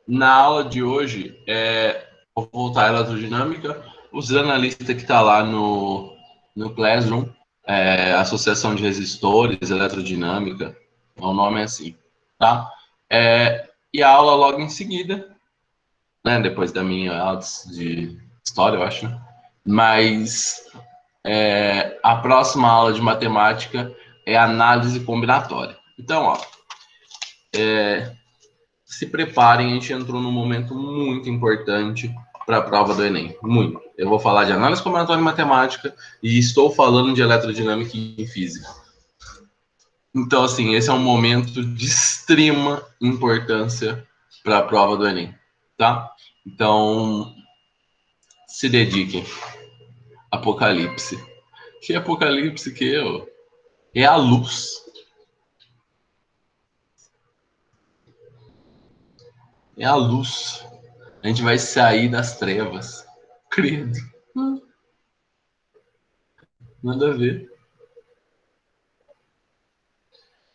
Na aula de hoje, vou voltar à eletrodinâmica, usando a lista que está lá no Classroom, Associação de Resistores, Eletrodinâmica, o nome é assim, tá? E a aula logo em seguida, né, depois da minha aula de história, eu acho, né? Mas a próxima aula de matemática é análise combinatória. Então, ó, se preparem, a gente entrou num momento muito importante para a prova do Enem. Muito. Eu vou falar de análise combinatória em matemática e estou falando de eletrodinâmica e física. Então, assim, esse é um momento de extrema importância para a prova do Enem, tá? Então, se dediquem. Apocalipse. Que apocalipse que eu? É a luz. É a luz. A gente vai sair das trevas. Credo. Nada a ver.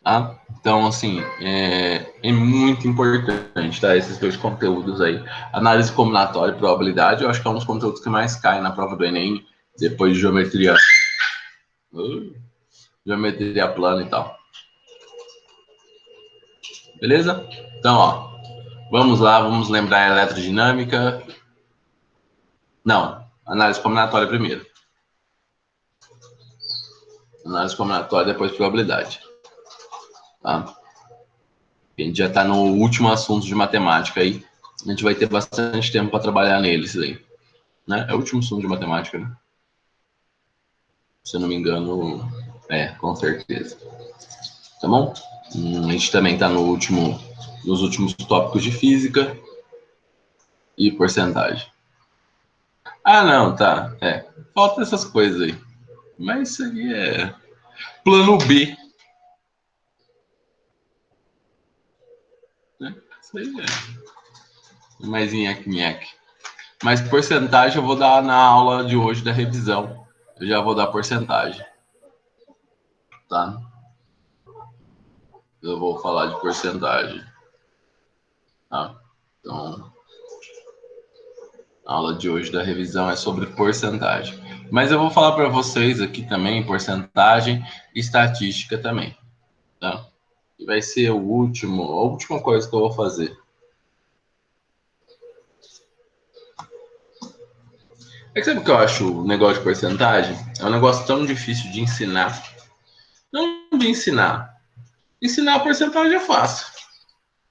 Tá? Então, assim, é muito importante, tá? Esses dois conteúdos aí. Análise combinatória e probabilidade, eu acho que é um dos conteúdos que mais caem na prova do Enem, depois de geometria plana e tal. Beleza? Então, ó, vamos lá, vamos lembrar a eletrodinâmica. Não, análise combinatória primeiro. Análise combinatória, depois probabilidade. Tá? A gente já está no último assunto de matemática aí. A gente vai ter bastante tempo para trabalhar neles aí. Né? É o último assunto de matemática, né? Se eu não me engano, com certeza. Tá bom? A gente também está nos últimos tópicos de física e porcentagem. Ah, não, tá. Falta essas coisas aí. Mas isso aí é plano B. Né? Isso aí é mais nheque-nheque. Mas porcentagem eu vou dar na aula de hoje da revisão. Eu já vou dar porcentagem, tá? Eu vou falar de porcentagem. Tá? Então, a aula de hoje da revisão é sobre porcentagem. Mas eu vou falar para vocês aqui também porcentagem e estatística também, tá? E vai ser a última coisa que eu vou fazer. É que sabe o que eu acho o negócio de porcentagem? É um negócio tão difícil de ensinar. Não de ensinar. Ensinar a porcentagem é fácil.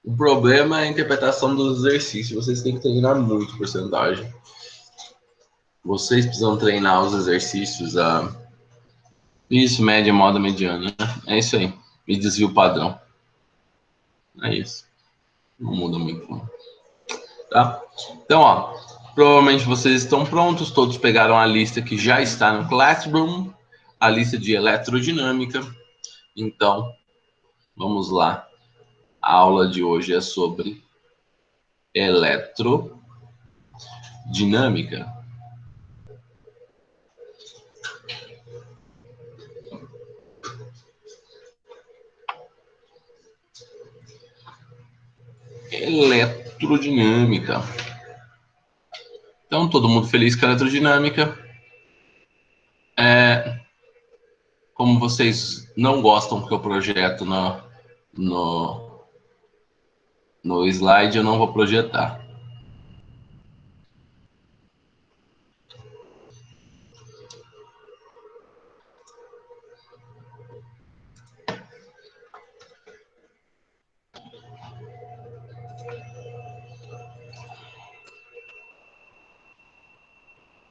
O problema é a interpretação dos exercícios. Vocês têm que treinar muito porcentagem. Vocês precisam treinar os exercícios isso, média, moda, mediana. Né? É isso aí. E desvio padrão. É isso. Não muda muito, não. Tá? Então, ó, provavelmente vocês estão prontos. Todos pegaram a lista que já está no Classroom, a lista de eletrodinâmica. Então, vamos lá. A aula de hoje é sobre eletrodinâmica. Eletrodinâmica. Então, todo mundo feliz com a eletrodinâmica. Como vocês não gostam que eu projeto no, no slide, eu não vou projetar.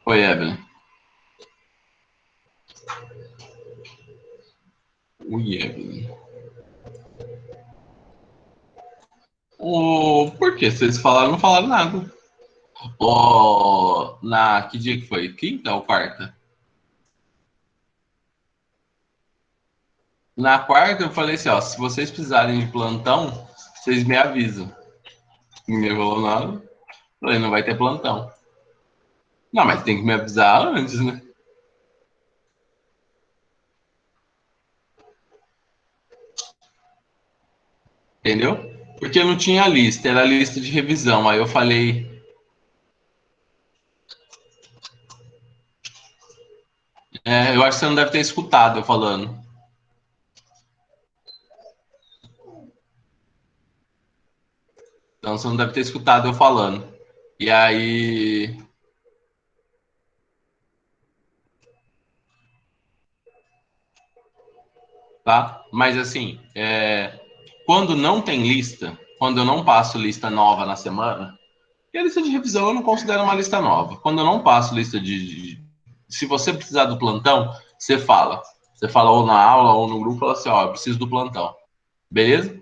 Oi, Evelyn. Oi, Evelyn. Por quê? Vocês falaram, não falaram nada. Que dia que foi? Quinta ou quarta? Na quarta eu falei assim, ó, se vocês precisarem de plantão, vocês me avisam. Ninguém falou nada. Falei, não vai ter plantão. Não, mas tem que me avisar antes, né? Entendeu? Porque não tinha lista, era lista de revisão. Aí eu falei, eu acho que você não deve ter escutado eu falando. Então você não deve ter escutado eu falando. E aí, tá? Mas assim, quando não tem lista, quando eu não passo lista nova na semana, e a lista de revisão eu não considero uma lista nova. Quando eu não passo lista se você precisar do plantão, você fala. Você fala ou na aula ou no grupo, fala assim, ó, eu preciso do plantão. Beleza?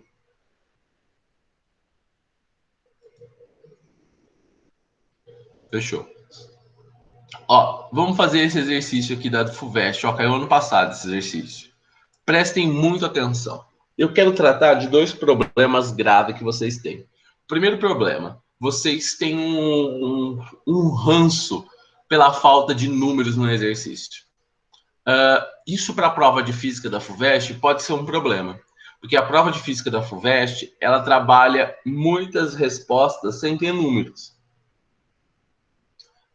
Fechou. Ó, vamos fazer esse exercício aqui da FUVEST. Ó, caiu ano passado esse exercício. Prestem muito atenção. Eu quero tratar de dois problemas graves que vocês têm. Primeiro problema, vocês têm um ranço pela falta de números no exercício. Isso para a prova de física da FUVEST pode ser um problema, porque a prova de física da FUVEST ela trabalha muitas respostas sem ter números.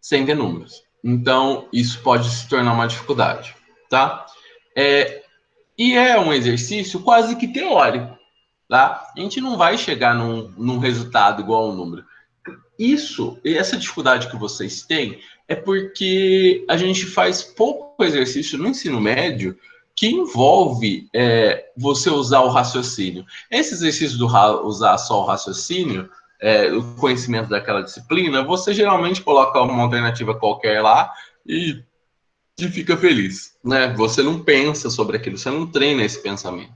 Sem ter números. Então, isso pode se tornar uma dificuldade, tá? E é um exercício quase que teórico, tá? A gente não vai chegar num resultado igual ao número. Essa dificuldade que vocês têm é porque a gente faz pouco exercício no ensino médio que envolve você usar o raciocínio. Esse exercício do usar só o raciocínio, o conhecimento daquela disciplina, você geralmente coloca uma alternativa qualquer lá e fica feliz, né? Você não pensa sobre aquilo, você não treina esse pensamento,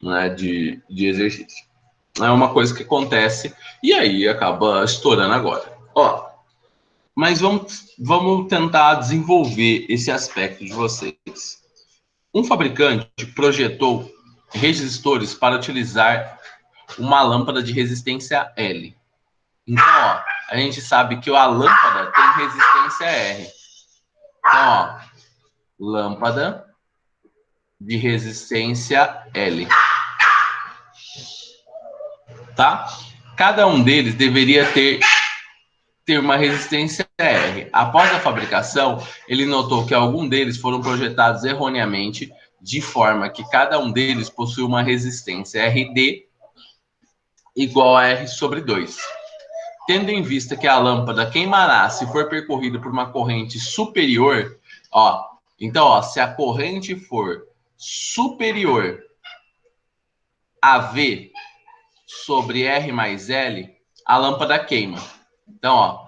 né, de exercício. É uma coisa que acontece e aí acaba estourando agora. Ó, mas vamos tentar desenvolver esse aspecto de vocês. Um fabricante projetou resistores para utilizar uma lâmpada de resistência L. Então, ó, a gente sabe que a lâmpada tem resistência R. Então, ó, lâmpada de resistência L, tá? Cada um deles deveria ter uma resistência R. Após a fabricação, ele notou que alguns deles foram projetados erroneamente, de forma que cada um deles possui uma resistência RD igual a R sobre 2. Tendo em vista que a lâmpada queimará se for percorrida por uma corrente superior, ó, então, ó, se a corrente for superior a V sobre R mais L, a lâmpada queima. Então, ó,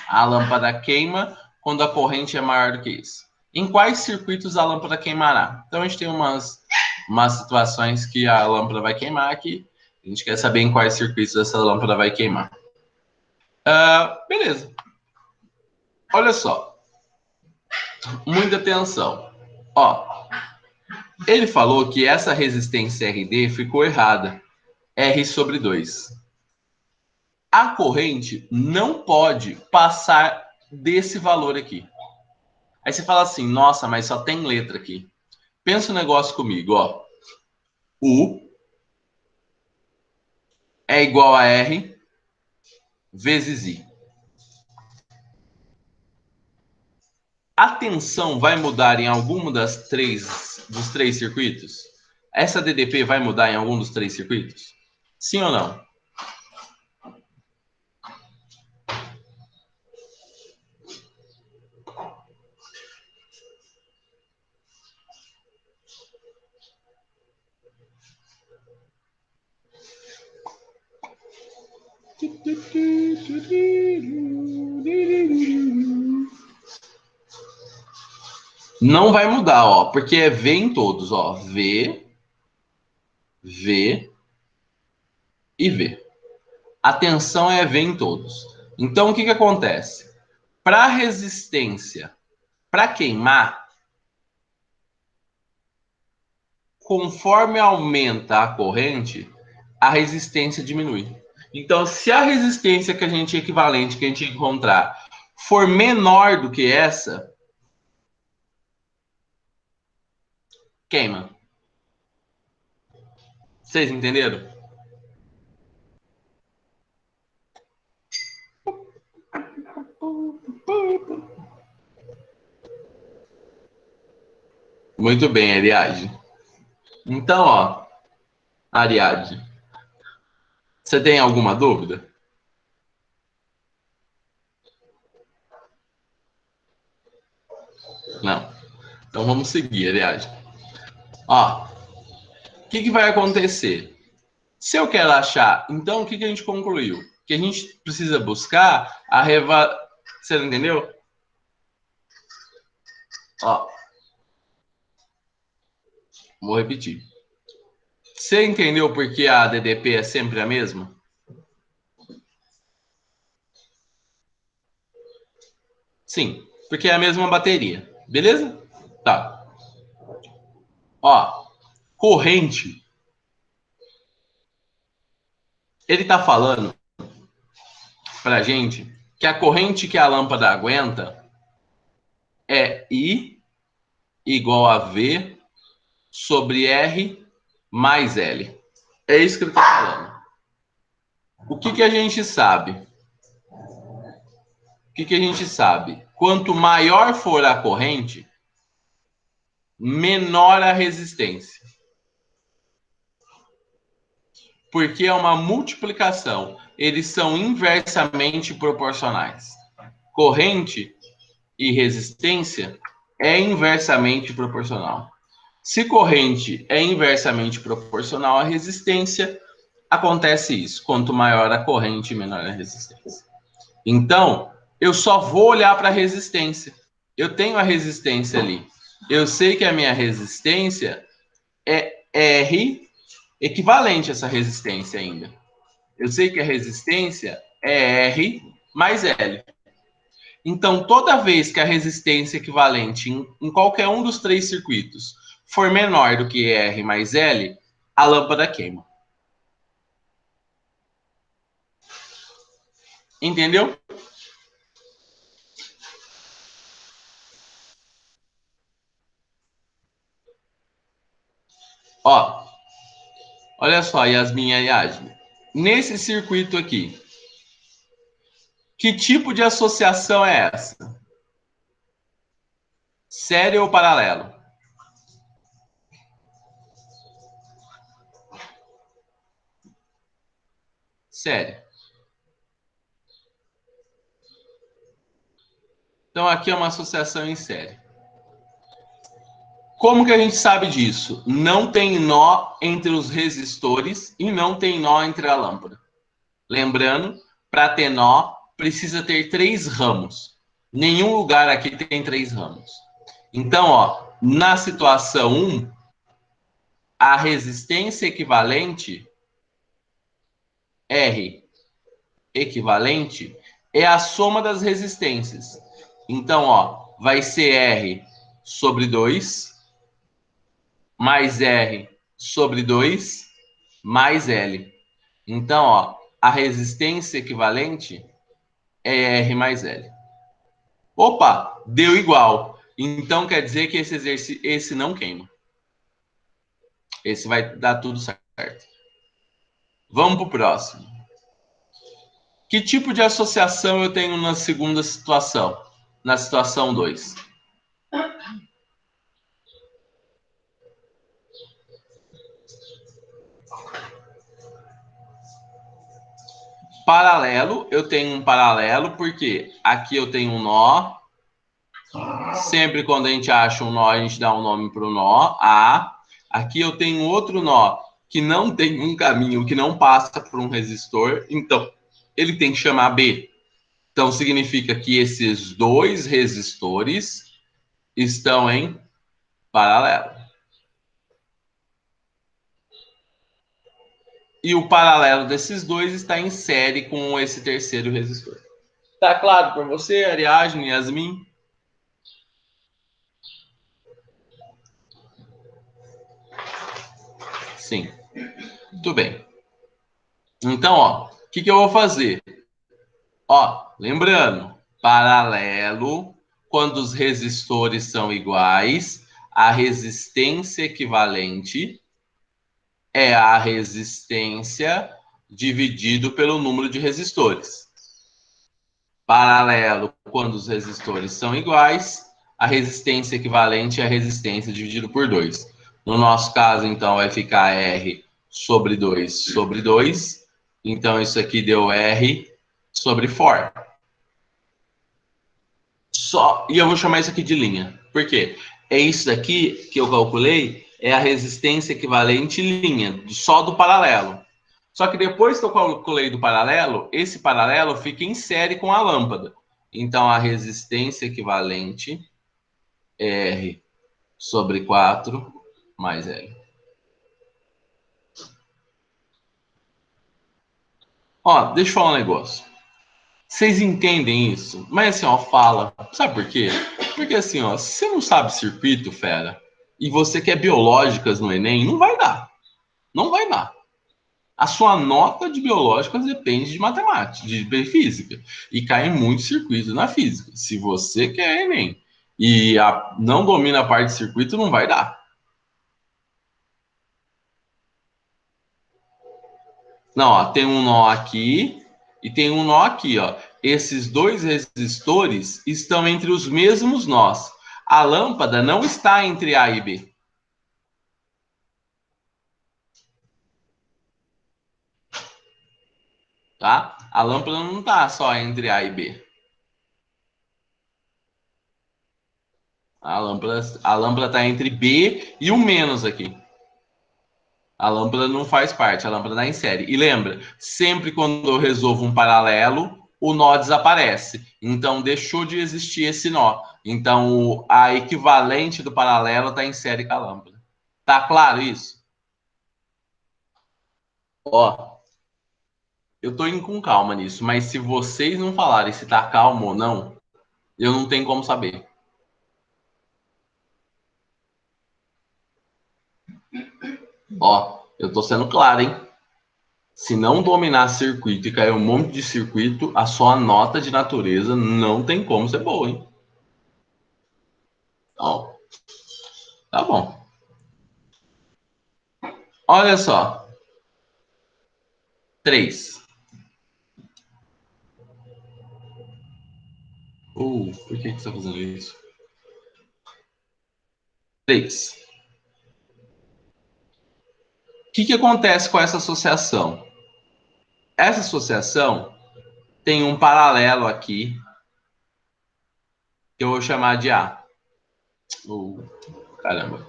a lâmpada queima quando a corrente é maior do que isso. Em quais circuitos a lâmpada queimará? Então, a gente tem umas situações que a lâmpada vai queimar aqui. A gente quer saber em quais circuitos essa lâmpada vai queimar. Beleza. Olha só. Muita atenção. Ó, ele falou que essa resistência RD ficou errada. R sobre 2. A corrente não pode passar desse valor aqui. Aí você fala assim, nossa, mas só tem letra aqui. Pensa um negócio comigo, ó. U é igual a R vezes I. A tensão vai mudar em algum dos três circuitos? Essa DDP vai mudar em algum dos três circuitos? Sim ou não? Não vai mudar, ó, porque é V em todos, ó. V, V e V. A tensão é V em todos. Então, o que acontece? Para resistência, para queimar, conforme aumenta a corrente, a resistência diminui. Então, se a resistência que a gente equivalente que a gente encontrar for menor do que essa, queima. Vocês entenderam? Muito bem, Ariadne. Então, ó, Ariadne, você tem alguma dúvida? Não. Então vamos seguir, Ariadne. Ó, o que vai acontecer? Se eu quero achar, então o que a gente concluiu? Que a gente precisa buscar a Você não entendeu? Ó, vou repetir. Você entendeu por que a DDP é sempre a mesma? Sim, porque é a mesma bateria. Beleza? Tá. Ó, corrente. Ele tá falando pra gente que a corrente que a lâmpada aguenta é I igual a V sobre R mais L. É isso que ele tá falando. O que a gente sabe? O que a gente sabe? Quanto maior for a corrente, menor a resistência. Porque é uma multiplicação. Eles são inversamente proporcionais. Corrente e resistência é inversamente proporcional. Se corrente é inversamente proporcional à resistência, acontece isso. Quanto maior a corrente, menor a resistência. Então, eu só vou olhar para a resistência. Eu tenho a resistência ali. Eu sei que a minha resistência é R equivalente a essa resistência ainda. Eu sei que a resistência é R mais L. Então, toda vez que a resistência equivalente em qualquer um dos três circuitos for menor do que R mais L, a lâmpada queima. Entendeu? Ó, olha só, Yasmin e Yasmin. Nesse circuito aqui, que tipo de associação é essa? Série ou paralelo? Série. Então aqui é uma associação em série. Como que a gente sabe disso? Não tem nó entre os resistores e não tem nó entre a lâmpada. Lembrando, para ter nó, precisa ter 3 ramos. Nenhum lugar aqui tem 3 ramos. Então, ó, na situação 1, a resistência equivalente, R equivalente, é a soma das resistências. Então, ó, vai ser R sobre 2 mais R sobre 2 mais L. Então, ó, a resistência equivalente é R mais L. Opa, deu igual. Então quer dizer que esse não queima. Esse vai dar tudo certo. Vamos para o próximo. Que tipo de associação eu tenho na segunda situação? Na situação 2. Paralelo, eu tenho um paralelo, porque aqui eu tenho um nó. Sempre quando a gente acha um nó, a gente dá um nome para o nó, A. Aqui eu tenho outro nó que não tem um caminho, que não passa por um resistor. Então, ele tem que chamar B. Então, significa que esses dois resistores estão em paralelo. E o paralelo desses dois está em série com esse terceiro resistor. Tá claro para você, Ariadne, Yasmin? Sim. Muito bem. Então, ó, o que eu vou fazer? Ó, lembrando, paralelo, quando os resistores são iguais, a resistência equivalente é a resistência dividido pelo número de resistores. Paralelo, quando os resistores são iguais, a resistência equivalente é a resistência dividido por 2. No nosso caso, então, vai ficar R sobre 2 sobre 2. Então, isso aqui deu R sobre 4. E eu vou chamar isso aqui de linha. Por quê? É isso daqui que eu calculei, é a resistência equivalente linha, só do paralelo. Só que depois que eu calculei do paralelo, esse paralelo fica em série com a lâmpada. Então, a resistência equivalente é R sobre 4 mais L. Ó, deixa eu falar um negócio. Vocês entendem isso? Mas assim, ó, fala. Sabe por quê? Porque assim, ó, se você não sabe circuito, fera, e você quer biológicas no Enem, não vai dar. Não vai dar. A sua nota de biológicas depende de matemática, de física. E cai muito circuito na física. Se você quer Enem e não domina a parte de circuito, não vai dar. Não, ó, tem um nó aqui e tem um nó aqui, ó. Esses dois resistores estão entre os mesmos nós. A lâmpada não está entre A e B. Tá? A lâmpada não está só entre A e B. A lâmpada está entre B e o menos aqui. A lâmpada não faz parte, a lâmpada está em série. E lembra, sempre quando eu resolvo um paralelo, o nó desaparece. Então deixou de existir esse nó. Então a equivalente do paralelo está em série com a lâmpada. Tá claro isso? Ó, eu tô indo com calma nisso, mas se vocês não falarem se tá calmo ou não, eu não tenho como saber. Ó, eu tô sendo claro, hein? Se não dominar circuito e cair um monte de circuito, a sua nota de natureza não tem como ser boa, hein? Ó, tá bom. Olha só. 3. Por que você está fazendo isso? 3. O que acontece com essa associação? Essa associação tem um paralelo aqui que eu vou chamar de A. Caramba.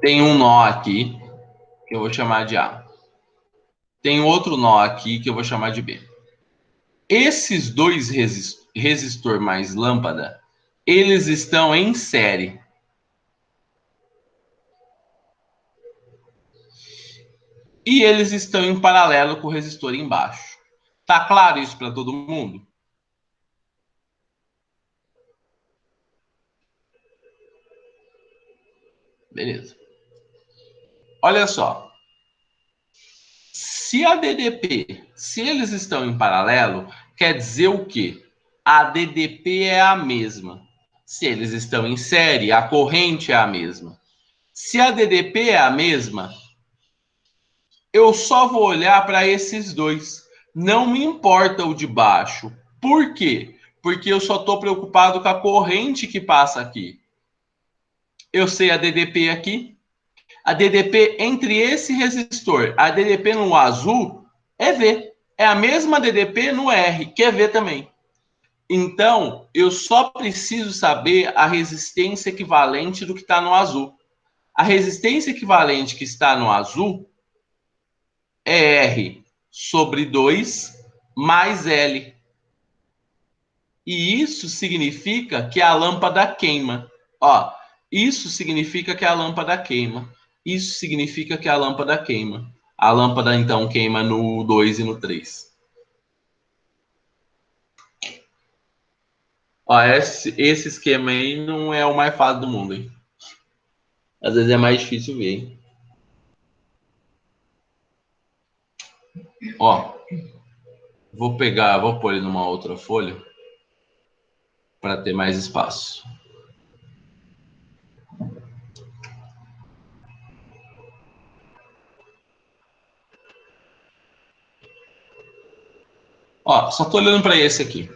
Tem um nó aqui que eu vou chamar de A. Tem outro nó aqui que eu vou chamar de B. Esses dois resistor mais lâmpada, eles estão em série. E eles estão em paralelo com o resistor embaixo. Tá claro isso para todo mundo? Beleza. Olha só. Se a DDP, se eles estão em paralelo, quer dizer o quê? A DDP é a mesma. Se eles estão em série, a corrente é a mesma. Se a DDP é a mesma, eu só vou olhar para esses dois. Não me importa o de baixo. Por quê? Porque eu só estou preocupado com a corrente que passa aqui. Eu sei a DDP aqui. A DDP entre esse resistor, a DDP no azul, é V. É a mesma DDP no R, que é V também. Então, eu só preciso saber a resistência equivalente do que está no azul. A resistência equivalente que está no azul é R sobre 2 mais L. E isso significa que a lâmpada queima. Ó, isso significa que a lâmpada queima. Isso significa que a lâmpada queima. A lâmpada então queima no 2 e no 3. Ó, esse esquema aí não é o mais fácil do mundo, hein? Às vezes é mais difícil ver, hein? Ó, vou pôr ele numa outra folha para ter mais espaço. Ó, só tô olhando para esse aqui.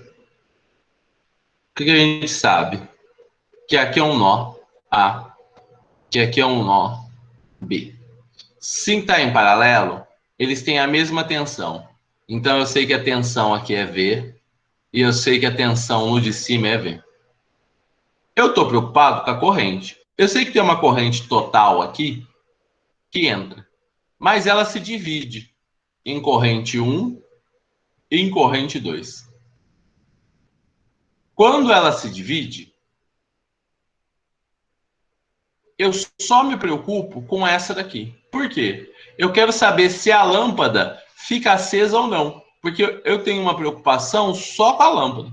O que a gente sabe? Que aqui é um nó A, que aqui é um nó B. Se está em paralelo, eles têm a mesma tensão. Então eu sei que a tensão aqui é V e eu sei que a tensão no de cima é V. Eu estou preocupado com a corrente. Eu sei que tem uma corrente total aqui que entra, mas ela se divide em corrente 1 e em corrente 2. Quando ela se divide, eu só me preocupo com essa daqui. Por quê? Eu quero saber se a lâmpada fica acesa ou não. Porque eu tenho uma preocupação só com a lâmpada.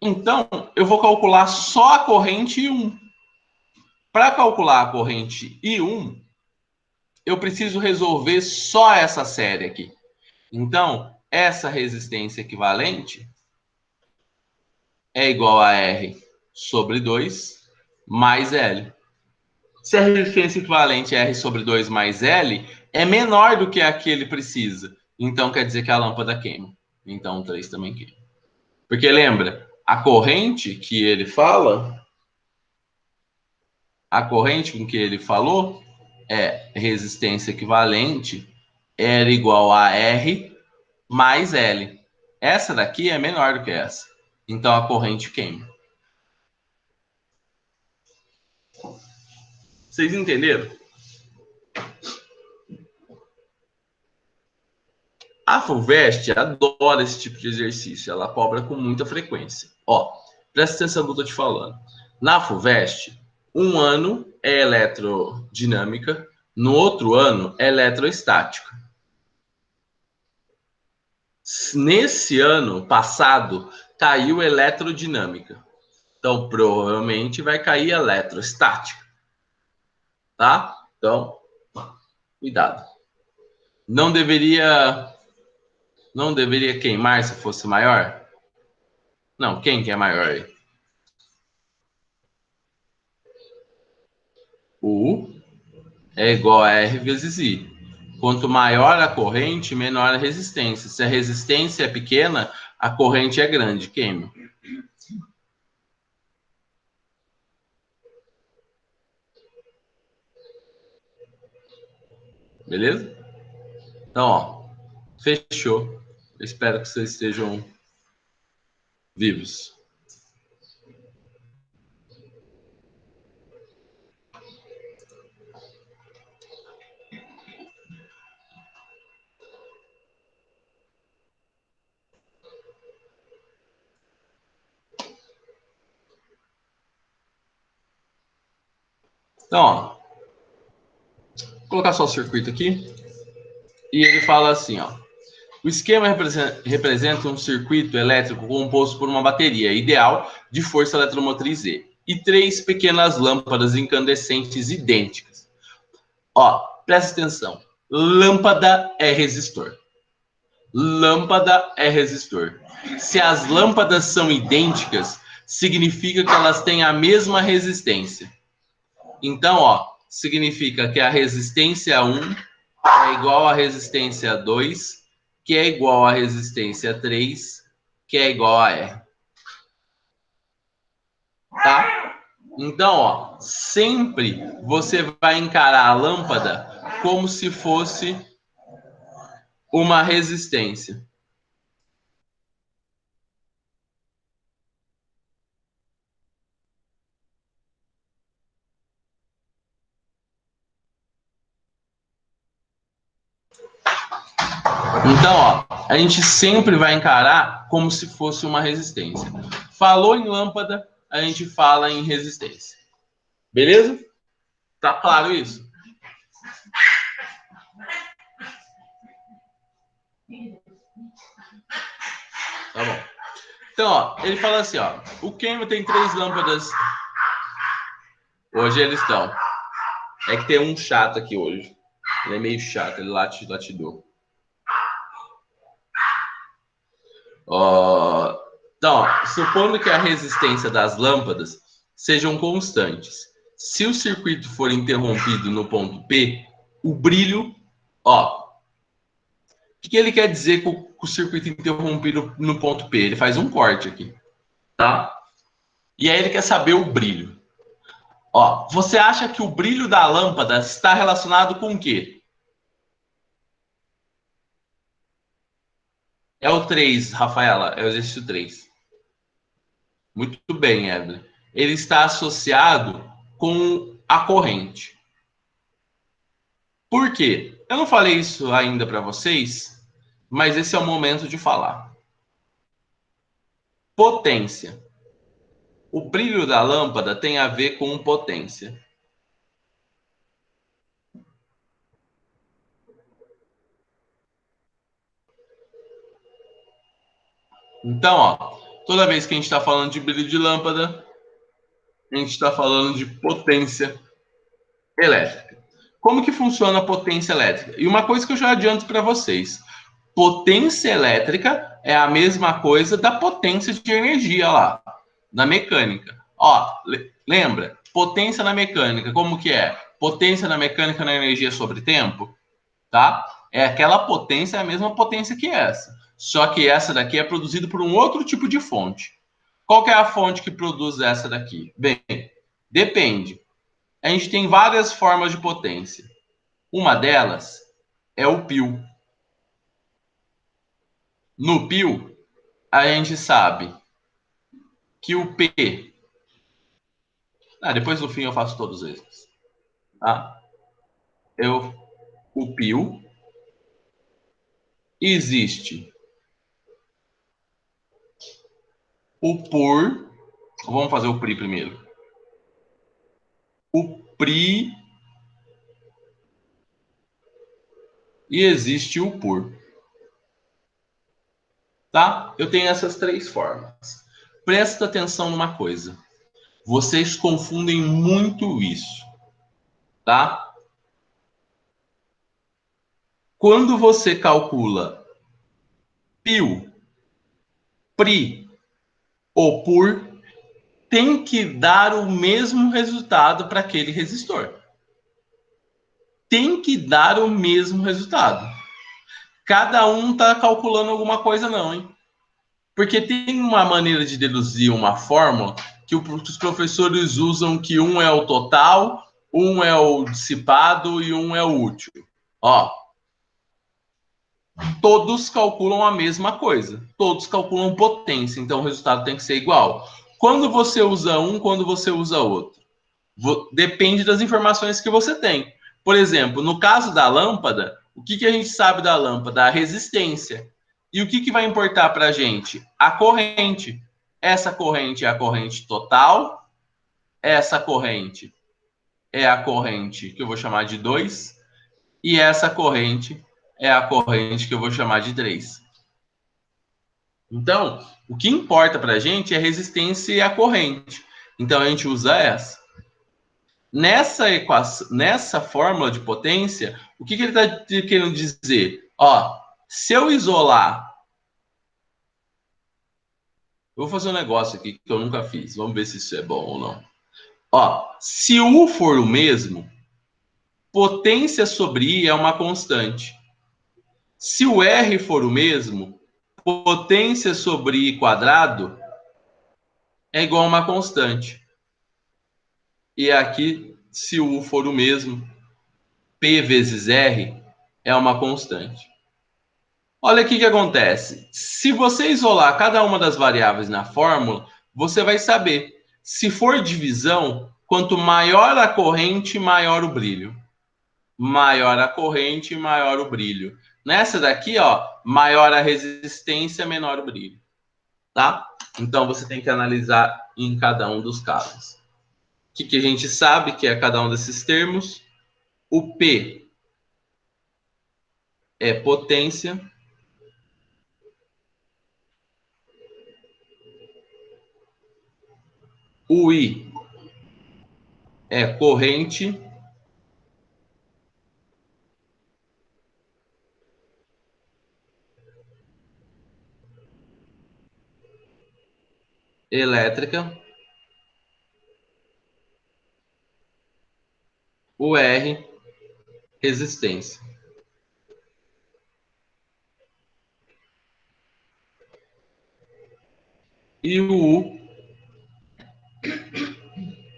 Então, eu vou calcular só a corrente I1. Para calcular a corrente I1, eu preciso resolver só essa série aqui. Então, essa resistência equivalente é igual a R sobre 2 mais L. Se a resistência equivalente R sobre 2 mais L é menor do que a que ele precisa, então quer dizer que a lâmpada queima. Então o 3 também queima. Porque lembra, a corrente que ele fala, a corrente com que ele falou é resistência equivalente era igual a R mais L. Essa daqui é menor do que essa. Então a corrente queima. Vocês entenderam? A FUVEST adora esse tipo de exercício, ela cobra com muita frequência. Ó, presta atenção no que eu tô te falando. Na FUVEST, um ano é eletrodinâmica, no outro ano é eletroestática. Nesse ano passado, caiu eletrodinâmica. Então, provavelmente vai cair eletroestática. Tá? Então, cuidado. Não deveria queimar se fosse maior? Não, quem que é maior aí? U é igual a R vezes I. Quanto maior a corrente, menor a resistência. Se a resistência é pequena, a corrente é grande, queima. Beleza? Então, ó, fechou. Eu espero que vocês estejam vivos. Então, ó, vou colocar só o circuito aqui. E ele fala assim, ó. O esquema representa um circuito elétrico composto por uma bateria ideal de força eletromotriz E e 3 pequenas lâmpadas incandescentes idênticas. Ó, presta atenção. Lâmpada é resistor. Lâmpada é resistor. Se as lâmpadas são idênticas, significa que elas têm a mesma resistência. Então, ó, significa que a resistência 1 é igual à resistência 2, que é igual à resistência 3, que é igual a R. Tá? Então, ó, sempre você vai encarar a lâmpada como se fosse uma resistência. Então, ó, a gente sempre vai encarar como se fosse uma resistência. Falou em lâmpada, a gente fala em resistência. Beleza? Tá claro isso? Tá bom. Então, ó, ele fala assim, ó, o queima tem 3 lâmpadas. Hoje eles estão. É que tem um chato aqui hoje. Ele é meio chato, ele latidou. Então, ó, supondo que a resistência das lâmpadas sejam constantes. Se o circuito for interrompido no ponto P, o brilho, ó, o que ele quer dizer com o circuito interrompido no ponto P? Ele faz um corte aqui, tá? E aí ele quer saber o brilho. Ó, você acha que o brilho da lâmpada está relacionado com o quê? É o 3, Rafaela, é o exercício 3. Muito bem, Evelyn. Ele está associado com a corrente. Por quê? Eu não falei isso ainda para vocês, mas esse é o momento de falar. Potência. O brilho da lâmpada tem a ver com potência. Então, ó, toda vez que a gente está falando de brilho de lâmpada, a gente está falando de potência elétrica. Como que funciona a potência elétrica? E uma coisa que eu já adianto para vocês: potência elétrica é a mesma coisa da potência de energia lá, na mecânica. Ó, lembra? Potência na mecânica, como que é? Potência na mecânica na energia sobre tempo, tá? É aquela potência, é a mesma potência que essa. Só que essa daqui é produzida por um outro tipo de fonte. Qual que é a fonte que produz essa daqui? Bem, depende. A gente tem várias formas de potência. Uma delas é o pio. No pio, a gente sabe que o P. Depois no fim eu faço todos esses. Tá? O pio existe o por. Vamos fazer o pri primeiro. O pri e existe o por. Tá? Eu tenho essas três formas. Presta atenção numa coisa. Vocês confundem muito isso, tá? Quando você calcula pio, pri ou por, tem que dar o mesmo resultado para aquele resistor. Tem que dar o mesmo resultado. Cada um está calculando alguma coisa, não, hein? Porque tem uma maneira de deduzir uma fórmula que os professores usam que um é o total, um é o dissipado e um é o útil. Ó, todos calculam a mesma coisa. Todos calculam potência, então o resultado tem que ser igual. Quando você usa um, quando você usa outro? Depende das informações que você tem. Por exemplo, no caso da lâmpada, o que a gente sabe da lâmpada? A resistência. E o que vai importar para a gente? A corrente. Essa corrente é a corrente total. Essa corrente é a corrente que eu vou chamar de 2. E essa corrente é a corrente que eu vou chamar de 3. Então, o que importa para a gente é a resistência e a corrente. Então, a gente usa essa. Nessa equação, nessa fórmula de potência, o que ele está querendo dizer? Ó, se eu isolar, eu vou fazer um negócio aqui que eu nunca fiz. Vamos ver se isso é bom ou não. Ó, se U for o mesmo, potência sobre I é uma constante. Se o R for o mesmo, potência sobre I quadrado é igual a uma constante. E aqui, se o U for o mesmo, P vezes R é uma constante. Olha o que acontece. Se você isolar cada uma das variáveis na fórmula, você vai saber. Se for divisão, quanto maior a corrente, maior o brilho. Maior a corrente, maior o brilho. Nessa daqui, ó, maior a resistência, menor o brilho. Tá? Então você tem que analisar em cada um dos casos. O que a gente sabe que é cada um desses termos? O P é potência. O I é corrente. Elétrica. O R, resistência. e o U,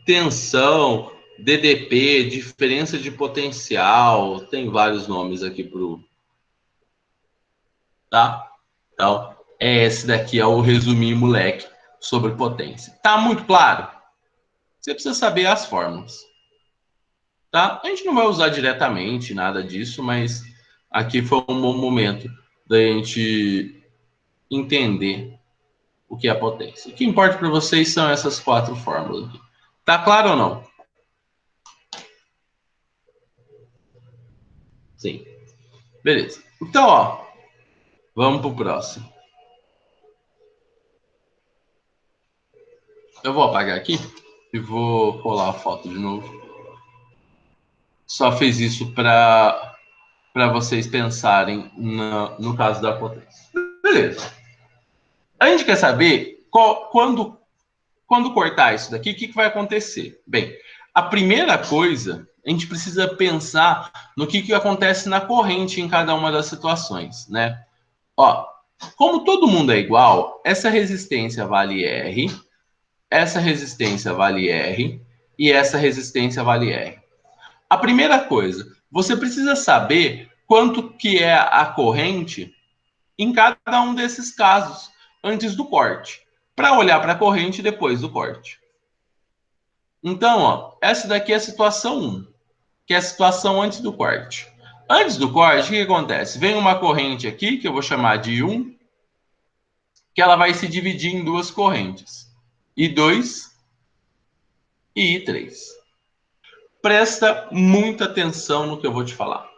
tensão, DDP, diferença de potencial, tem vários nomes aqui pro, tá? Então, esse daqui é o resuminho, moleque, sobre potência. Tá muito claro? Você precisa saber as fórmulas, tá? A gente não vai usar diretamente nada disso, mas aqui foi um bom momento da gente entender o que é potência. O que importa para vocês são essas 4 fórmulas aqui. Tá claro ou não? Sim. Beleza. Então, ó, vamos pro próximo. Eu vou apagar aqui e vou colar a foto de novo. Só fiz isso para vocês pensarem no caso da potência. Beleza. A gente quer saber quando cortar isso daqui, o que vai acontecer? Bem, a primeira coisa, a gente precisa pensar no que acontece na corrente em cada uma das situações, né? Ó, como todo mundo é igual, essa resistência vale R, essa resistência vale R e essa resistência vale R. A primeira coisa, você precisa saber quanto que é a corrente em cada um desses casos antes do corte, para olhar para a corrente depois do corte. Então, ó, essa daqui é a situação 1, que é a situação antes do corte. Antes do corte, o que acontece? Vem uma corrente aqui, que eu vou chamar de I1, que ela vai se dividir em 2 correntes, I2 e I3. Presta muita atenção no que eu vou te falar.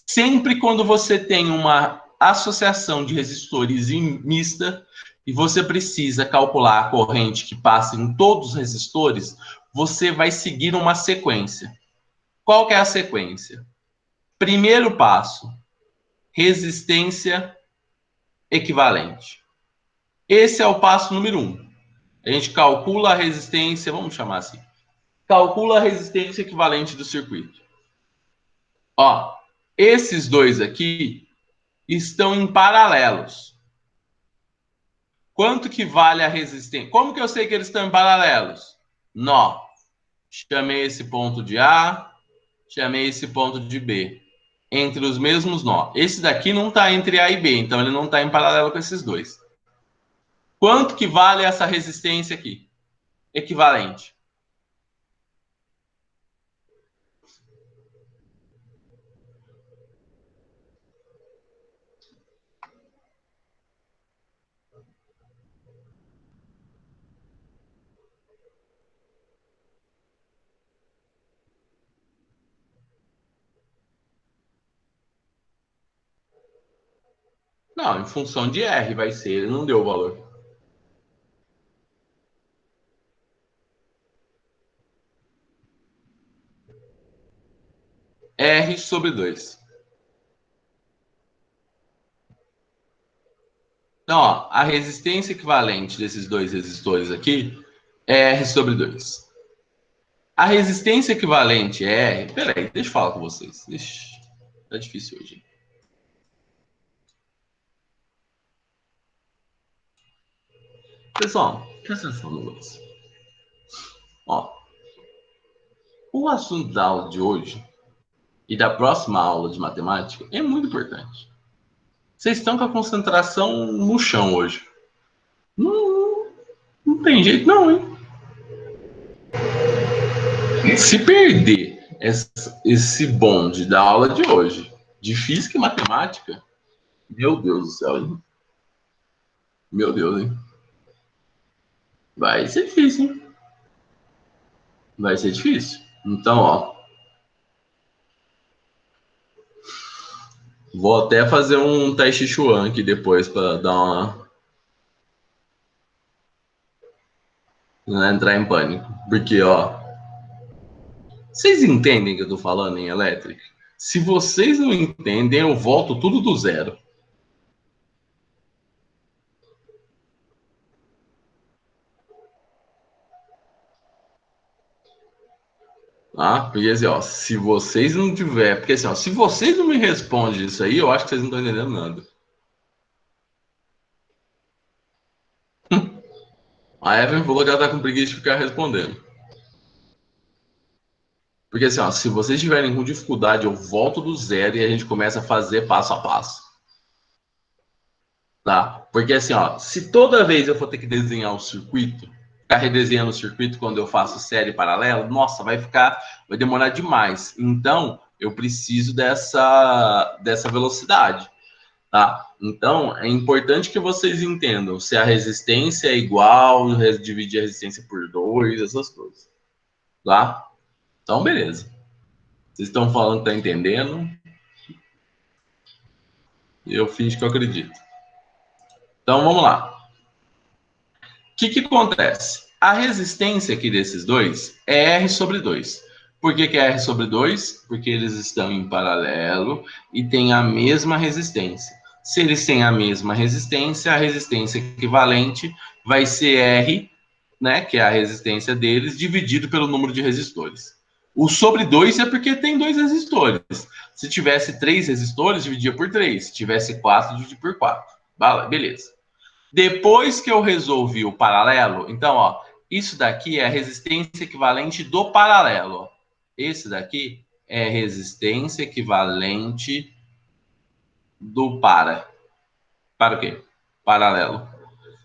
Sempre quando você tem uma associação de resistores mista e você precisa calcular a corrente que passa em todos os resistores, você vai seguir uma sequência. Qual que é a sequência? Primeiro passo, resistência equivalente. Esse é o passo número 1. A gente calcula a resistência, vamos chamar assim, calcula a resistência equivalente do circuito. Ó, esses dois aqui estão em paralelos. Quanto que vale a resistência? Como que eu sei que eles estão em paralelos? Nó. Chamei esse ponto de A, chamei esse ponto de B. Entre os mesmos nó. Esse daqui não está entre A e B, então ele não está em paralelo com esses dois. Quanto que vale essa resistência aqui? Equivalente. Não, em função de R vai ser, ele não deu o valor. R sobre 2. Então, ó, a resistência equivalente desses dois resistores aqui é R sobre 2. A resistência equivalente é R. Peraí, deixa eu falar com vocês. Ixi, tá difícil hoje. Pessoal, presta atenção no negócio. Ó, o assunto da aula de hoje e da próxima aula de matemática é muito importante. Vocês estão com a concentração no chão hoje. Não, não tem jeito não, hein? Se perder esse bonde da aula de hoje, de física e matemática, meu Deus do céu, hein? Meu Deus, hein? Vai ser difícil, hein? Vai ser difícil. Então, ó, vou até fazer um teste Chuan aqui depois para dar uma. Não entrar em pânico. Porque, ó, vocês entendem o que eu tô falando em elétrica? Se vocês não entendem, eu volto tudo do zero. Tá? Porque assim, ó, se vocês não tiver, porque assim, ó, se vocês não me respondem isso aí, eu acho que vocês não estão entendendo nada. A Evelyn falou que ela tá com preguiça de ficar respondendo. Porque assim, ó, se vocês tiverem com dificuldade, eu volto do zero e a gente começa a fazer passo a passo. Tá? Porque assim, ó, se toda vez eu for ter que desenhar o circuito, ficar redesenhando o circuito quando eu faço série paralela, nossa, vai demorar demais. Então, eu preciso dessa velocidade, tá? Então, é importante que vocês entendam se a resistência é igual, dividir a resistência por 2, essas coisas, tá? Então, beleza. Vocês estão falando que tá entendendo, e eu finjo que eu acredito. Então, vamos lá. O que acontece? A resistência aqui desses dois é R sobre 2. Por que é R sobre 2? Porque eles estão em paralelo e têm a mesma resistência. Se eles têm a mesma resistência, a resistência equivalente vai ser R, né, que é a resistência deles, dividido pelo número de resistores. O sobre 2 é porque tem dois resistores. Se tivesse 3 resistores, dividia por 3. Se tivesse 4, dividia por 4. Beleza. Depois que eu resolvi o paralelo, então, ó, isso daqui é a resistência equivalente do paralelo. Esse daqui é resistência equivalente do para. Para o quê? Paralelo.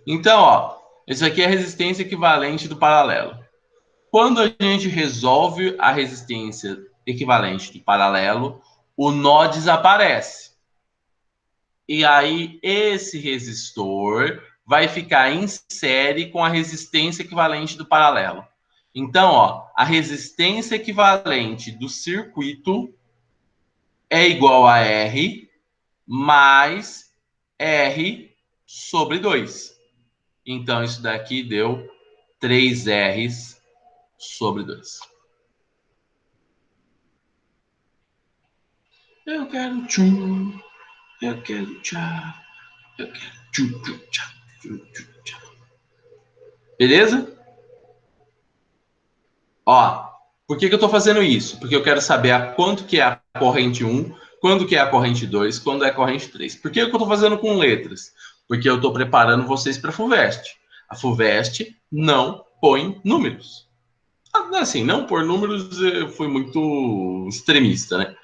Então, ó, isso aqui é a resistência equivalente do paralelo. Quando a gente resolve a resistência equivalente do paralelo, o nó desaparece. E aí, esse resistor vai ficar em série com a resistência equivalente do paralelo. Então, ó, a resistência equivalente do circuito é igual a R mais R sobre 2. Então, isso daqui deu 3 R's sobre 2. Eu quero tchum, eu quero tchá, eu quero tchum, tchum, tchá, tchum, tchum, tchá. Beleza? Ó, por que eu estou fazendo isso? Porque eu quero saber a quanto que é a corrente 1, quando que é a corrente 2, quando é a corrente 3. Por que eu estou fazendo com letras? Porque eu estou preparando vocês para a FUVEST. A FUVEST não põe números. Assim, não pôr números foi muito extremista, né?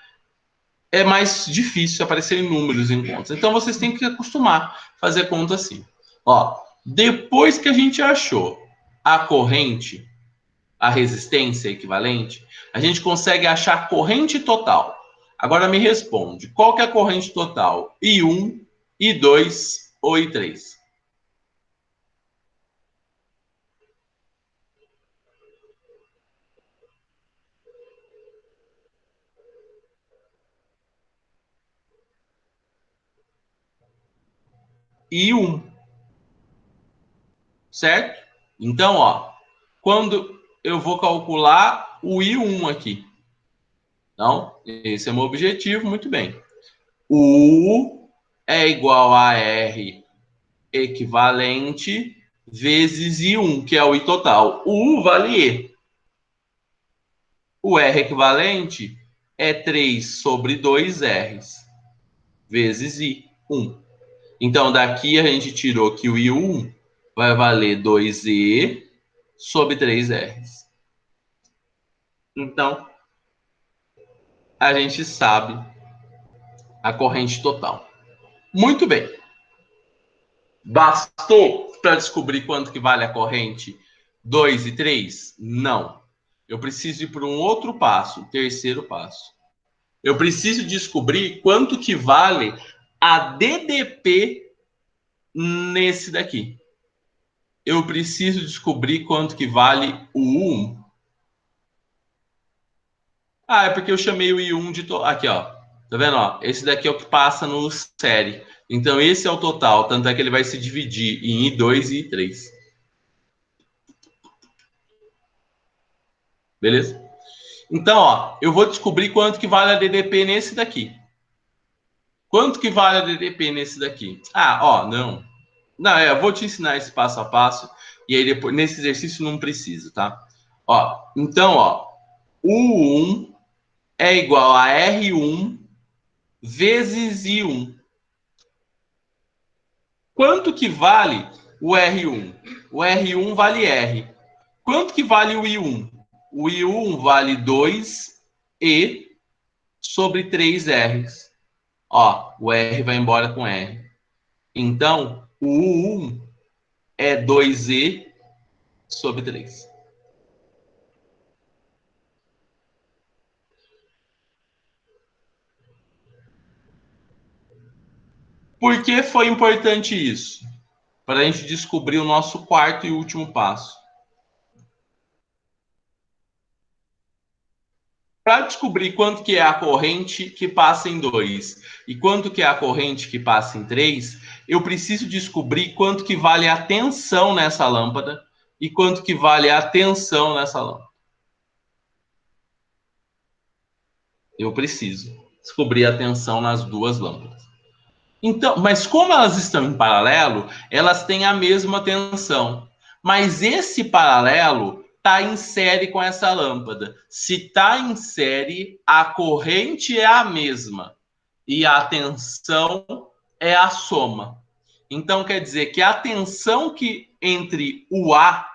É mais difícil aparecerem números em contas. Então vocês têm que acostumar a fazer conta assim. Ó, depois que a gente achou a corrente, a resistência equivalente, a gente consegue achar a corrente total. Agora me responde, qual que é a corrente total? I1, I2 ou I3? I1, certo? Então, ó, quando eu vou calcular o I1 aqui. Então, esse é o meu objetivo, muito bem. U é igual a R equivalente vezes I1, que é o I total. O U vale E. O R equivalente é 3 sobre 2 R's vezes I1. Então, daqui a gente tirou que o I1 vai valer 2E sobre 3 R's. Então, a gente sabe a corrente total. Muito bem. Bastou para descobrir quanto que vale a corrente 2 e 3? Não. Eu preciso ir para um outro passo, o terceiro passo. Eu preciso descobrir quanto que vale a DDP nesse daqui. Eu preciso descobrir quanto que vale o U1. Ah, é porque eu chamei o I1 de... Aqui, ó. Tá vendo? Ó? Esse daqui é o que passa no série. Então, esse é o total. Tanto é que ele vai se dividir em I2 e I3. Beleza? Então, ó, eu vou descobrir quanto que vale a DDP nesse daqui. Quanto que vale a DDP nesse daqui? Ah, ó, não. Não, eu vou te ensinar esse passo a passo. E aí, depois, nesse exercício, não precisa, tá? Ó, então, ó, U1 é igual a R1 vezes I1. Quanto que vale o R1. O R1 vale R. Quanto que vale o I1? O I1 vale 2E sobre 3Rs. Ó, o R vai embora com R. Então, o U1 é 2E sobre 3. Por que foi importante isso? Para a gente descobrir o nosso quarto e último passo. Para descobrir quanto que é a corrente que passa em 2 e quanto que é a corrente que passa em 3, eu preciso descobrir quanto que vale a tensão nessa lâmpada e quanto que vale a tensão nessa lâmpada. Eu preciso descobrir a tensão nas duas lâmpadas. Então, mas como elas estão em paralelo, elas têm a mesma tensão. Mas esse paralelo está em série com essa lâmpada. Se está em série, a corrente é a mesma e a tensão é a soma. Então quer dizer que a tensão que entre o A,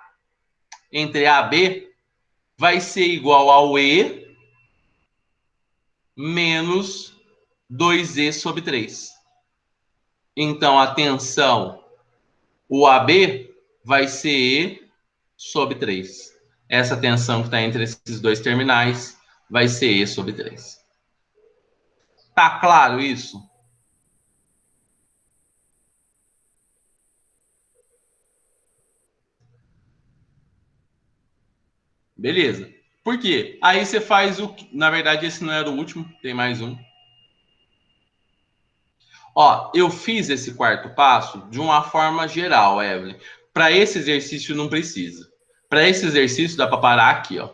entre A e B, vai ser igual ao E menos 2E sobre 3. Então a tensão, o AB, vai ser E sobre 3. Essa tensão que está entre esses dois terminais vai ser E sobre 3. Tá claro isso? Beleza. Por quê? Aí você faz o... Na verdade, esse não era o último, tem mais um. Ó, eu fiz esse quarto passo de uma forma geral, Evelyn. Para esse exercício não precisa. Para esse exercício dá para parar aqui, ó.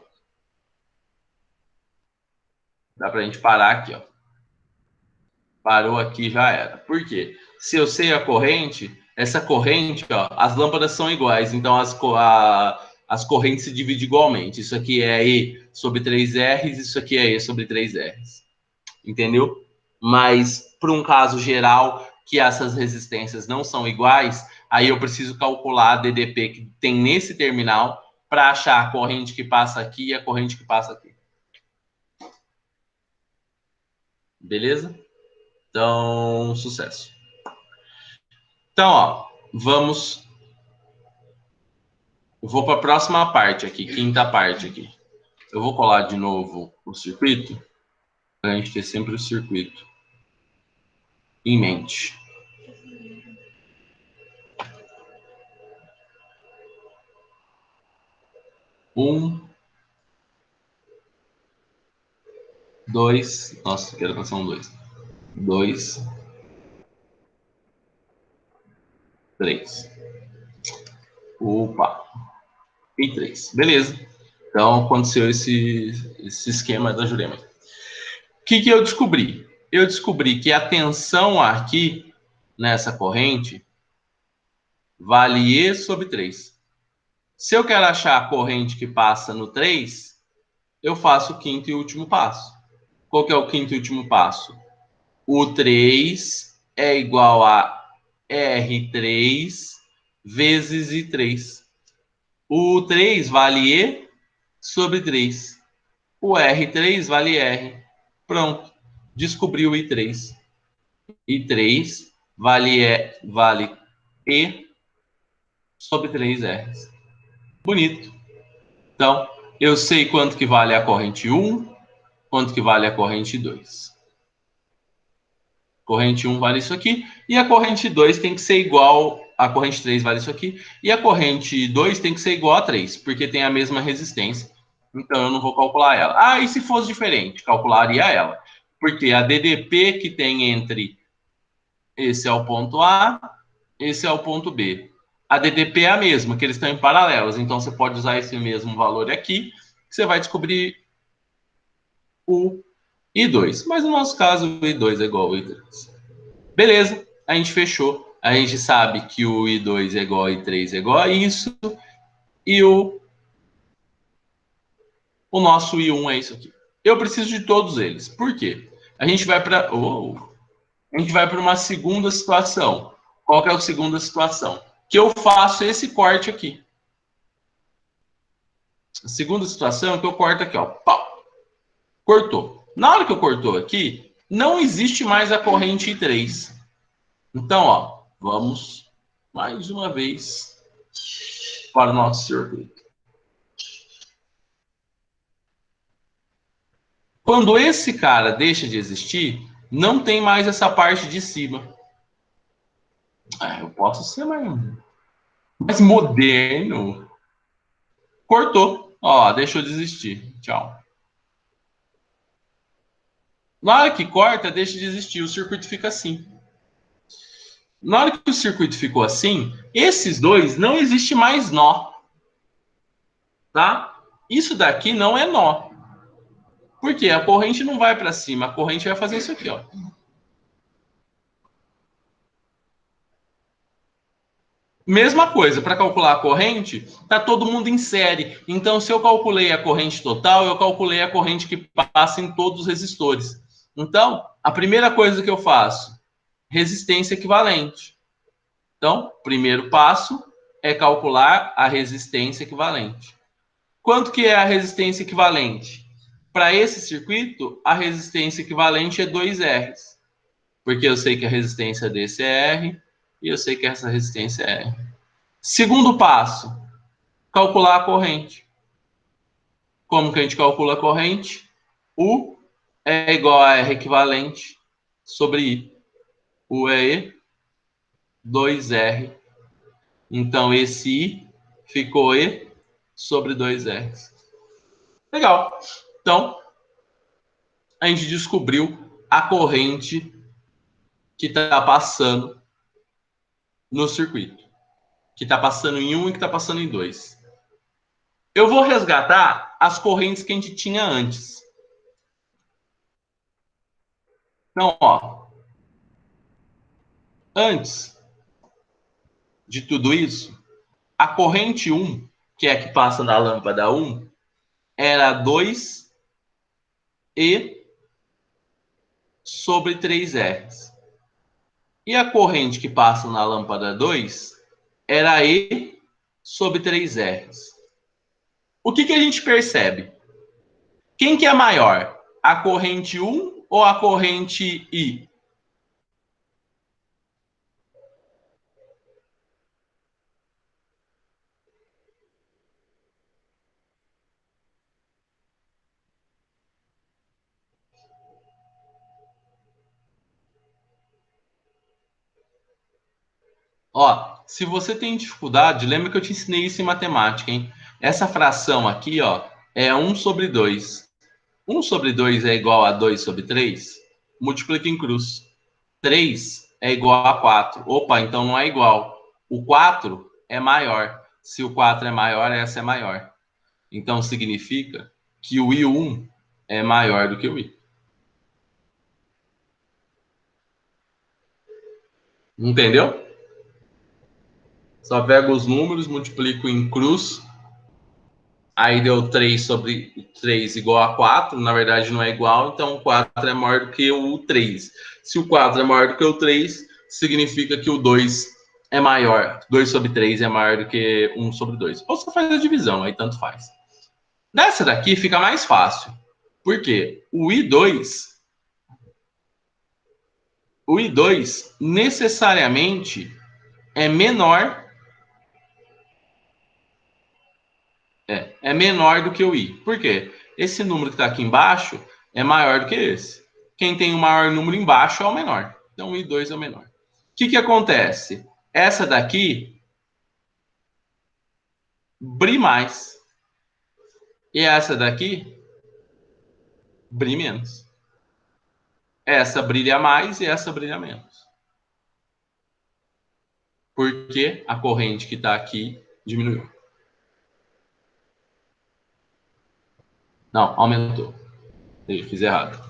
Dá para a gente parar aqui, ó. Parou aqui, já era. Por quê? Se eu sei a corrente, essa corrente, ó, as lâmpadas são iguais, então as correntes se dividem igualmente. Isso aqui é E sobre 3Rs, isso aqui é E sobre 3Rs. Entendeu? Mas, para um caso geral, que essas resistências não são iguais, aí eu preciso calcular a DDP que tem nesse terminal para achar a corrente que passa aqui e a corrente que passa aqui. Beleza? Então, sucesso. Então, ó, vamos. Eu vou para a próxima parte aqui, quinta parte aqui. Eu vou colar de novo o circuito, para a gente ter sempre o circuito em mente. Dois. Nossa, quero passar um dois. 2, 3. Opa! E 3. Beleza. Então, aconteceu esse esquema da Jurema. O que eu descobri? Eu descobri que a tensão aqui, nessa corrente, vale E sobre 3. Se eu quero achar a corrente que passa no 3, eu faço o quinto e último passo. Qual que é o quinto e último passo? O 3 é igual a R3 vezes I3. O 3 vale E sobre 3. O R3 vale R. Pronto. Descobri o I3. I3 vale E sobre 3R. Bonito. Então, eu sei quanto que vale a corrente 1, quanto que vale a corrente 2. Corrente 1 vale isso aqui, e a corrente 2 tem que ser igual, a corrente 3 vale isso aqui, e a corrente 2 tem que ser igual a 3, porque tem a mesma resistência, então eu não vou calcular ela. Ah, e se fosse diferente? Calcularia ela, porque a DDP que tem entre esse é o ponto A, esse é o ponto B. A DDP é a mesma, que eles estão em paralelos, então você pode usar esse mesmo valor aqui, que você vai descobrir o I2. Mas no nosso caso, o I2 é igual ao I3. Beleza, a gente fechou. A gente sabe que o I2 é igual ao I3 é igual a isso, e o nosso I1 é isso aqui. Eu preciso de todos eles. Por quê? A gente vai para uma segunda situação. Qual que é a segunda situação? que eu faço esse corte aqui. A segunda situação é que eu corto aqui, ó. Pau. Cortou. Na hora que eu cortou aqui, não existe mais a corrente I3. Então, ó, vamos mais uma vez para o nosso circuito. Quando esse cara deixa de existir, não tem mais essa parte de cima. Eu posso ser mais moderno. Cortou. Ó, deixou de existir. Tchau. Na hora que corta, deixa de existir. O circuito fica assim. Na hora que o circuito ficou assim, esses dois não existe mais nó. Tá? Isso daqui não é nó. Por quê? A corrente não vai para cima. A corrente vai fazer isso aqui, ó. Mesma coisa, para calcular a corrente, está todo mundo em série. Então, se eu calculei a corrente total, eu calculei a corrente que passa em todos os resistores. Então, a primeira coisa que eu faço, resistência equivalente. Então, primeiro passo é calcular a resistência equivalente. Quanto que é a resistência equivalente? Para esse circuito, a resistência equivalente é 2R. Porque eu sei que a resistência desse é R e eu sei que essa resistência é R. Segundo passo, calcular a corrente. Como que a gente calcula a corrente? U é igual a R equivalente sobre I. U é E, 2R. Então, esse I ficou E sobre 2R. Legal. Então, a gente descobriu a corrente que está passando no circuito. Que está passando em um e que está passando em dois. Eu vou resgatar as correntes que a gente tinha antes. Então, ó, antes de tudo isso, a corrente 1, que é a que passa na lâmpada 1, era 2E sobre 3R. E a corrente que passa na lâmpada 2 era E sobre 3R. O que a gente percebe? Quem que é maior? A corrente 1 ou a corrente I? Ó, se você tem dificuldade, lembra que eu te ensinei isso em matemática, hein? Essa fração aqui, ó, é 1 sobre 2. 1 sobre 2 é igual a 2 sobre 3? Multiplica em cruz. 3 é igual a 4. Opa, então não é igual. O 4 é maior. Se o 4 é maior, essa é maior. Então significa que o I1 é maior do que o I. Entendeu? Só pego os números, multiplico em cruz. Aí deu 3 sobre 3 igual a 4. Na verdade, não é igual, então o 4 é maior do que o 3. Se o 4 é maior do que o 3, significa que o 2 é maior. 2 sobre 3 é maior do que 1 sobre 2. Ou você faz a divisão, aí tanto faz. Nessa daqui fica mais fácil. Por quê? O I2 necessariamente é menor. É menor do que o I. Por quê? Esse número que está aqui embaixo é maior do que esse. Quem tem o maior número embaixo é o menor. Então, o I2 é o menor. O que acontece? Essa daqui brilha mais. E essa daqui brilha menos. Essa brilha mais e essa brilha menos. Porque a corrente que está aqui diminuiu. Não, aumentou. Eu fiz errado.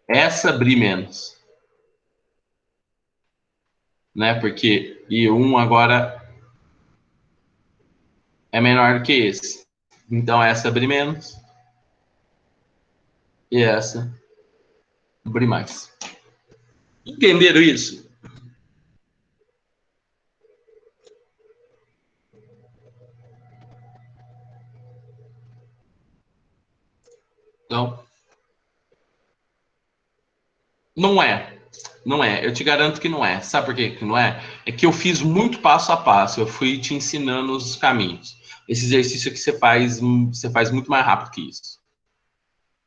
Essa brilha menos. Né? Porque I1 agora é menor do que esse. Então, essa brilha menos. E essa brilha mais. Entenderam isso? Então, não é. Não é. Eu te garanto que não é. Sabe por que não é? É que eu fiz muito passo a passo. Eu fui te ensinando os caminhos. Esse exercício aqui você faz muito mais rápido que isso,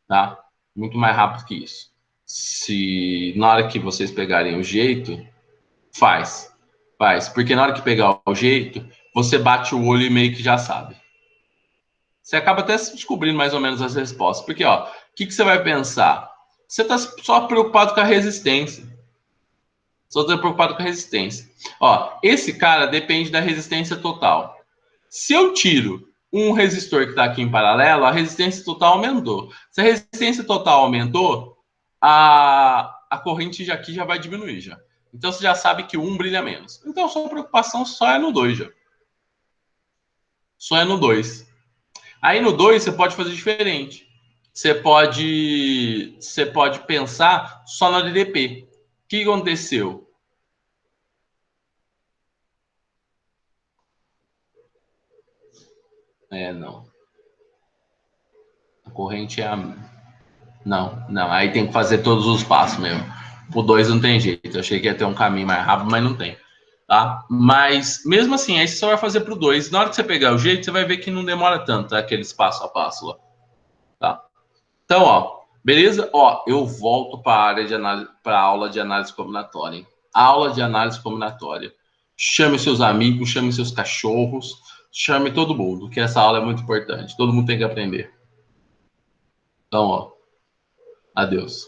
tá? Muito mais rápido que isso. Se na hora que vocês pegarem o jeito, faz. Faz. Porque na hora que pegar o jeito, você bate o olho e meio que já sabe. Você acaba até descobrindo mais ou menos as respostas. Porque, ó, o que você vai pensar? Você está só preocupado com a resistência. Só estou preocupado com a resistência. Ó, esse cara depende da resistência total. Se eu tiro um resistor que está aqui em paralelo, a resistência total aumentou. Se a resistência total aumentou, a corrente já aqui já vai diminuir já. Então você já sabe que um brilha menos. Então a sua preocupação só é no 2 já. Só é no 2. Aí no 2 você pode fazer diferente. Você pode pensar só na DDP. O que aconteceu? Não. A corrente é a. Não, não. Aí tem que fazer todos os passos mesmo. O 2 não tem jeito. Eu achei que ia ter um caminho mais rápido, mas não tem. Tá? Mas mesmo assim, aí você só vai fazer pro 2. Na hora que você pegar o jeito, você vai ver que não demora tanto, tá? Aqueles passo a passo lá. Tá? Então, ó, beleza? Ó, eu volto para a área de análise, para a aula de análise combinatória. Hein? Aula de análise combinatória. Chame seus amigos, chame seus cachorros, chame todo mundo, que essa aula é muito importante. Todo mundo tem que aprender. Então, ó, adeus.